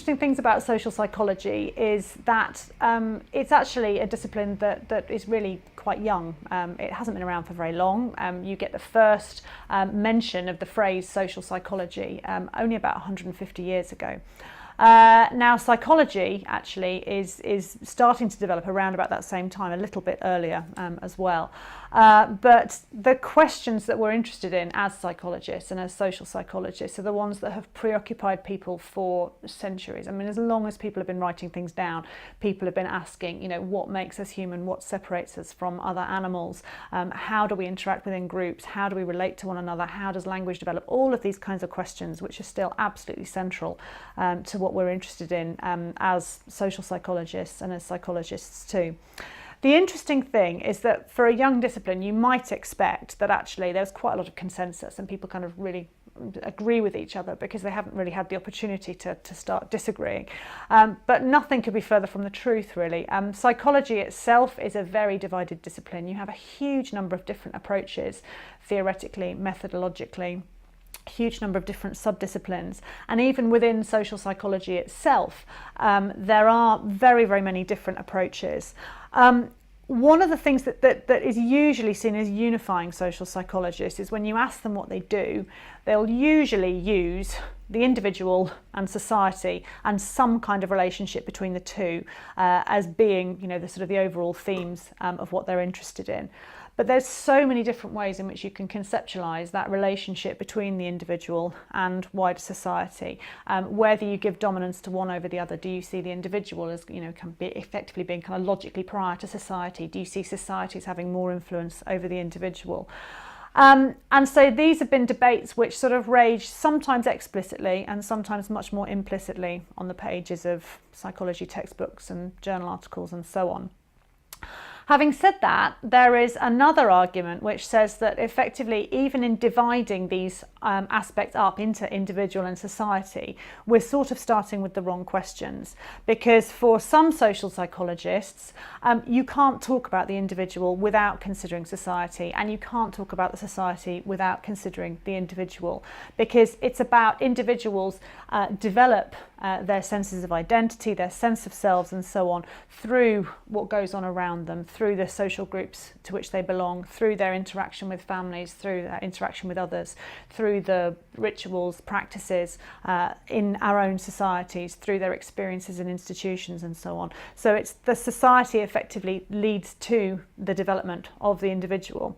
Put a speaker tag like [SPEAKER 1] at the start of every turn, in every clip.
[SPEAKER 1] interesting things about social psychology is that it's actually a discipline that is really quite young. It hasn't been around for very long. You get the first mention of the phrase social psychology only about 150 years ago. Now psychology actually is starting to develop around about that same time, a little bit earlier as well. But the questions that we're interested in as psychologists and as social psychologists are the ones that have preoccupied people for centuries. I mean, as long as people have been writing things down, people have been asking, you know, what makes us human, what separates us from other animals, how do we interact within groups, how do we relate to one another, how does language develop, all of these kinds of questions which are still absolutely central to what we're interested in as social psychologists and as psychologists too. The interesting thing is that for a young discipline, you might expect that actually there's quite a lot of consensus and people kind of really agree with each other because they haven't really had the opportunity to start disagreeing. But nothing could be further from the truth, really. Psychology itself is a very divided discipline. You have a huge number of different approaches, theoretically, methodologically, huge number of different subdisciplines, and even within social psychology itself there are very, very many different approaches. One of the things that is usually seen as unifying social psychologists is when you ask them what they do, they'll usually use the individual and society and some kind of relationship between the two as being, you know, the sort of the overall themes of what they're interested in. But there's so many different ways in which you can conceptualise that relationship between the individual and wider society. Whether you give dominance to one over the other, do you see the individual as, you know, can be effectively being kind of logically prior to society? Do you see society as having more influence over the individual? And so these have been debates which sort of rage sometimes explicitly and sometimes much more implicitly on the pages of psychology textbooks and journal articles and so on. Having said that, there is another argument which says that effectively, even in dividing these aspects up into individual and society, we're sort of starting with the wrong questions. Because for some social psychologists, you can't talk about the individual without considering society, and you can't talk about the society without considering the individual, because it's about individuals develop their senses of identity, their sense of selves and so on through what goes on around them, through the social groups to which they belong, through their interaction with families, through their interaction with others, through the rituals, practices in our own societies, through their experiences in institutions and so on. So it's the society effectively leads to the development of the individual.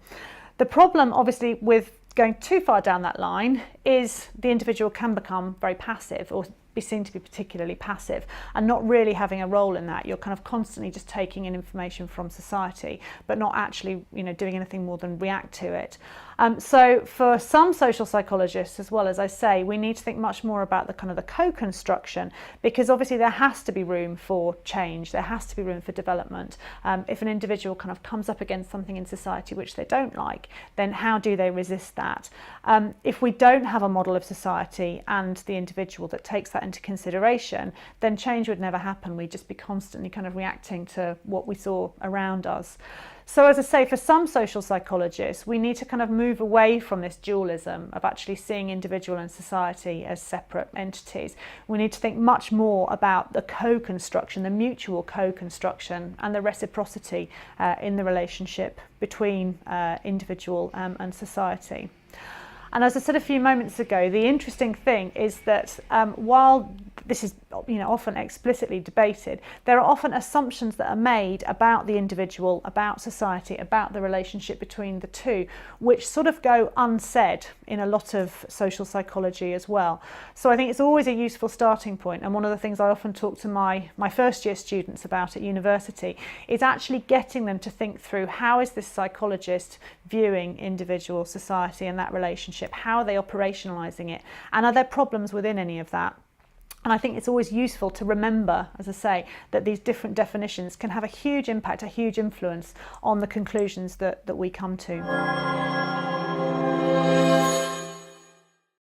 [SPEAKER 1] The problem obviously with going too far down that line is the individual can become very passive or be seen to be particularly passive and not really having a role in that. You're kind of constantly just taking in information from society but not actually, you know, doing anything more than react to it. So for some social psychologists, as well, as I say, we need to think much more about the kind of the co-construction, because obviously there has to be room for change, there has to be room for development. If an individual kind of comes up against something in society which they don't like, then how do they resist that? If we don't have a model of society and the individual that takes that into consideration, then change would never happen. We'd just be constantly kind of reacting to what we saw around us. So as I say, for some social psychologists, we need to kind of move away from this dualism of actually seeing individual and society as separate entities. We need to think much more about the co-construction, the mutual co-construction and the reciprocity in the relationship between individual and society. And as I said a few moments ago, the interesting thing is that while this is, you know, often explicitly debated, there are often assumptions that are made about the individual, about society, about the relationship between the two, which sort of go unsaid in a lot of social psychology as well. So I think it's always a useful starting point, and one of the things I often talk to my first year students about at university is actually getting them to think through, how is this psychologist viewing individual, society and that relationship? How are they operationalising it? And are there problems within any of that? And I think it's always useful to remember, as I say, that these different definitions can have a huge impact, a huge influence on the conclusions that we come to.